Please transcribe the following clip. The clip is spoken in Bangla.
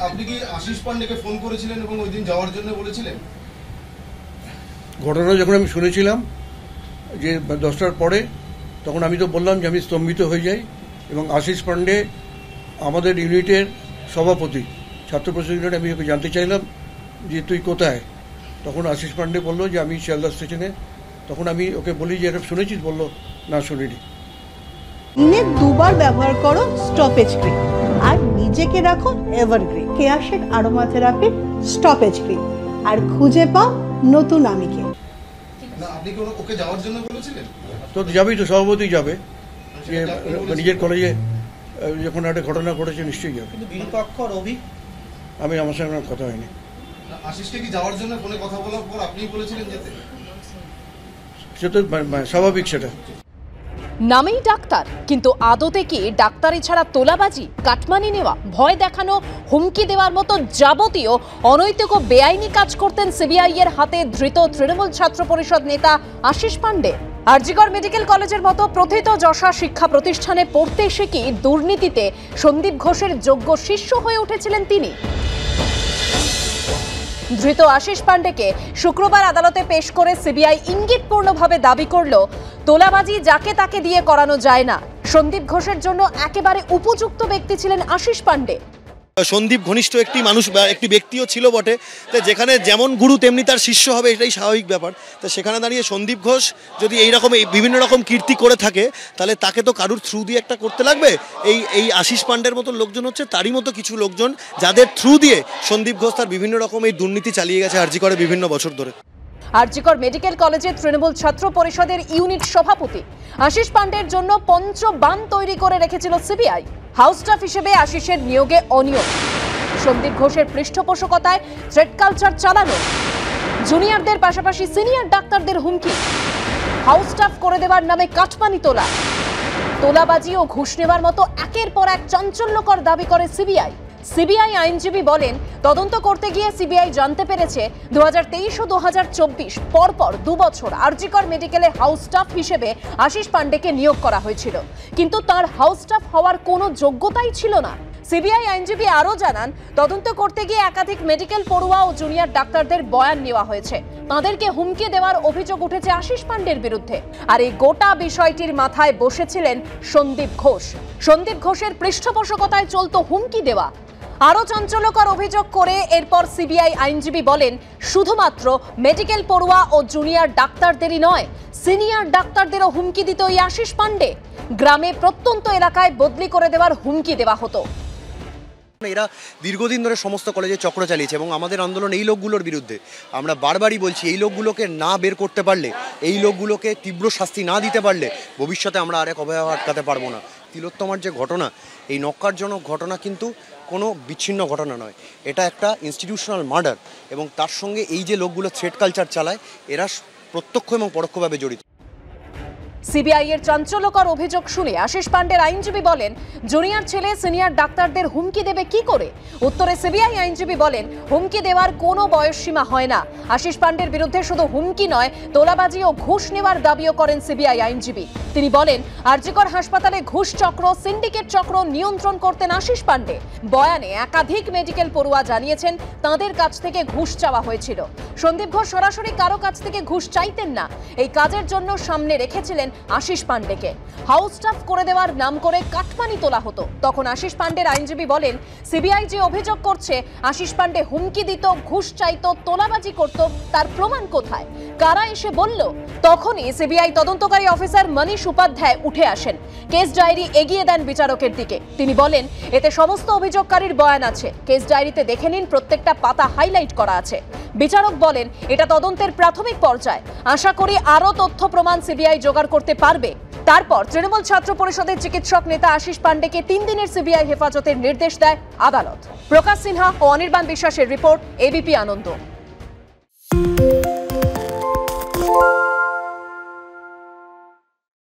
আপনি কি আশিস পান্ডেকে ফোন করেছিলেন এবং ওই দিন যাওয়ার জন্য বলেছিলেন? ঘটনা যখন আমি শুনেছিলাম যে 10টার পরে, তখন আমি তো বললাম যে আমি স্তম্ভিত হয়ে যাই, এবং আশিস পান্ডে আমাদের ইউনিটের সভাপতি, ছাত্র পরিষদ ইউনিট, আমি ওকে জানতে চাইলাম যে তুই কোথায়। তখন আশিস পান্ডে বললো যে আমি শিয়ালদা স্টেশনে। তখন আমি ওকে বলি যে এটা শুনেছিস? বললো না, শুনিনি। দিনে 2 বার ব্যবহার করো স্টপেজ ক্রিম আর নিজেকে রাখো evergreen. Keya Seth aromatherapy stoppage cream, আর খুঁজে পাও নতুন আমিকে। না, আপনি কি ওকে যাওয়ার জন্য বলেছিলেন? তো যাবেই, তো সভাপতি যাবে, যে নিজের কলেজে যখন একটা ঘটনা ঘটেছে নিশ্চয়ই যাবে। কিন্তু বিরূপাক্ষ রবি, আমার সঙ্গে কথা হয়নি। আশিসকে কি যাওয়ার জন্য ফোনে কথা বলার পর আপনিই বলেছিলেন যেতে? সেটা স্বাভাবিক। সেটা নামেই ডাক্তার, কিন্তু আদতে কি ডাক্তারি ছাড়া তোলাবাজি, কাটমানি নেওয়া, ভয় দেখানো, হুমকি দেওয়ার মতো যাবতীয় অনৈতিক ও বেআইনি কাজ করতেন সিবিআই এর হাতে ধৃত তৃণমূল ছাত্র পরিষদ নেতা আশিস পান্ডে? আরজিকর মেডিকেল কলেজের মতো প্রথিত যশা শিক্ষা প্রতিষ্ঠানে পড়তে এসে কি দুর্নীতিতে সন্দীপ ঘোষের যোগ্য শিষ্য হয়ে উঠেছিলেন তিনি? ধৃত আশিস পান্ডেকে শুক্রবার আদালতে পেশ করে সিবিআই ইঙ্গিতপূর্ণভাবে দাবি করল, তোলাবাজি যাকে তাকে দিয়ে করানো যায় না। সন্দীপ ঘোষের জন্য একেবারে উপযুক্ত ব্যক্তি ছিলেন আশিস পান্ডে। সন্দীপ ঘনিষ্ঠ একটি মানুষ বা একটি ব্যক্তিও ছিল বটে, তো যেখানে যেমন গুরু তেমনি তার শিষ্য হবে, এটাই স্বাভাবিক ব্যাপার। তো সেখানে দাঁড়িয়ে সন্দীপ ঘোষ যদি এইরকম বিভিন্ন রকম কীর্তি করে থাকে, তাহলে তাকে তো কারুর থ্রু দিয়ে একটা করতে লাগবে। এই আশিস পান্ডের মতো লোকজন হচ্ছে তারই মতো কিছু লোকজন, যাদের থ্রু দিয়ে সন্দীপ ঘোষ তার বিভিন্ন রকম এই দুর্নীতি চালিয়ে গেছে আরজিকরে বিভিন্ন বছর ধরে। আরজিকর মেডিকেল কলেজের তৃণমূল ছাত্র পরিষদের ইউনিট সভাপতি আশিস পান্ডের জন্য পঞ্চবান তৈরি করে রেখেছিল সিবিআই। হাউস স্টাফ হিসেবে আশিসের নিয়োগে অনিয়ম, সন্দীপ ঘোষের পৃষ্ঠপোষকতায় থ্রেড কালচার চালানো, জুনিয়রদের পাশাপাশি সিনিয়র ডাক্তারদের হুমকি, হাউস স্টাফ করে দেওয়ার নামে কাটমানি তোলা, তোলাবাজি ও ঘুষ নেওয়ার মতো একের পর এক চাঞ্চল্যকর দাবি করে সিবিআই। সিবিআই আইনজীবী বলেন, তদন্ত করতে গিয়ে সিবিআই জানতে পেরেছে 2023 ও 2024 পরপর 2 বছর আরজিকর মেডিকেলে হাউস স্টাফ হিসেবে আশিস পান্ডেকে নিয়োগ করা হয়েছিল, কিন্তু তার হাউস স্টাফ হওয়ার কোনো যোগ্যতাই ছিল না। সিবিআই আইনজীবী আরও জানান, তদন্ত করতে গিয়ে একাধিক মেডিকেল পড়ুয়া ও জুনিয়র ডাক্তারদের বয়ান নেওয়া হয়েছে। তাদেরকে হুমকি দেওয়ার অভিযোগ উঠেছে আশিস পান্ডের বিরুদ্ধে। আর এই গোটা বিষয়টির মাথায় বসেছিলেন সন্দীপ ঘোষ। সন্দীপ ঘোষের পৃষ্ঠপোষকতায় চলত হুমকি দেওয়া। আরও চাঞ্চল্যকর অভিযোগ করে এরপর সিবিআই আইনজীবী বলেন, শুধুমাত্র মেডিকেল পড়ুয়া ও জুনিয়র ডাক্তারদেরই নয়, সিনিয়র ডাক্তারদেরও হুমকি দিত এই আশিস পান্ডে। গ্রামে প্রত্যন্ত এলাকায় বদলি করে দেওয়ার হুমকি দেওয়া হতো। এরা দীর্ঘদিন ধরে সমস্ত কলেজে চক্র চালিয়েছে এবং আমাদের আন্দোলন এই লোকগুলোর বিরুদ্ধে। আমরা বারবারই বলছি, এই লোকগুলোকে না বের করতে পারলে, এই লোকগুলোকে তীব্র শাস্তি না দিতে পারলে ভবিষ্যতে আমরা আরেক অবহেলা আটকাতে পারবো না। তিলোত্তমার যে ঘটনা, এই নক্কারজনক ঘটনা কিন্তু কোনো বিচ্ছিন্ন ঘটনা নয়, এটা একটা ইনস্টিটিউশনাল মার্ডার, এবং তার সঙ্গে এই যে লোকগুলো থ্রেড কালচার চালায়, এরা প্রত্যক্ষ এবং পরোক্ষভাবে জড়িত। সিবিআই এর চাঞ্চল্যকর অভিযোগ শুনে আশিস পান্ডের আইনজীবী বলেন, জুনিয়র ছেলে সিনিয়র ডাক্তারদের হুমকি দেবে কি করে? উত্তরে সিবিআই আইনজীবী বলেন, হুমকি দেওয়ার কোনো বয়সসীমা হয় না। আশিস পান্ডের বিরুদ্ধে শুধু হুমকি নয়, তোলাবাজি ও ঘুষ নেওয়ার দাবিও করেন সিবিআই আইনজীবী। তিনি বলেন, আরজিকর হাসপাতালে ঘুষ চক্র, সিন্ডিকেট চক্র নিয়ন্ত্রণ করতেন আশিস পান্ডে। বয়ানে একাধিক মেডিকেল পড়ুয়া জানিয়েছেন, তাদের কাছ থেকে ঘুষ চাওয়া হয়েছিল। সন্দীপ ঘোষ সরাসরি কারো কাছ থেকে ঘুষ চাইতেন না। এই কাজের জন্য সামনে রেখেছিলেন আশিস পান্ডেকে। হাউস স্টাফ করে দেওয়ার নাম করে কাটমানি তোলা হতো। তখন আশিস পান্ডের আইনজীবী বলেন, সিবিআই যে অভিযোগ করছে আশিস পান্ডে হুমকি দিত, ঘুষ চাইতো, তোলাবাজি করত, তার প্রমাণ কোথায়? কারা এসে বলল? তখনই সিবিআই তদন্তকারী অফিসার মনীষ উপাধ্যায় উঠে আসেন, কেস ডায়েরি এগিয়ে দেন বিচারকের দিকে। তিনি বলেন, এতে সমস্ত অভিযোগকারীর বয়ান আছে, কেস ডায়েরিতে দেখে নিন, প্রত্যেকটা পাতা হাইলাইট করা আছে। বিচারক বলেন, এটা তদন্তের প্রাথমিক পর্যায়, আশা করি আরও তথ্য প্রমাণ সিবিআই জোগাড় করতে পারবে। তারপর তৃণমূল ছাত্র পরিষদের চিকিৎসক নেতা আশিস পান্ডেকে 3 দিনের সিবিআই হেফাজতের নির্দেশ দেয় আদালত। প্রকাশ সিনহা ও অনির্বাণ বিশ্বাসের রিপোর্ট, এবিপি আনন্দ।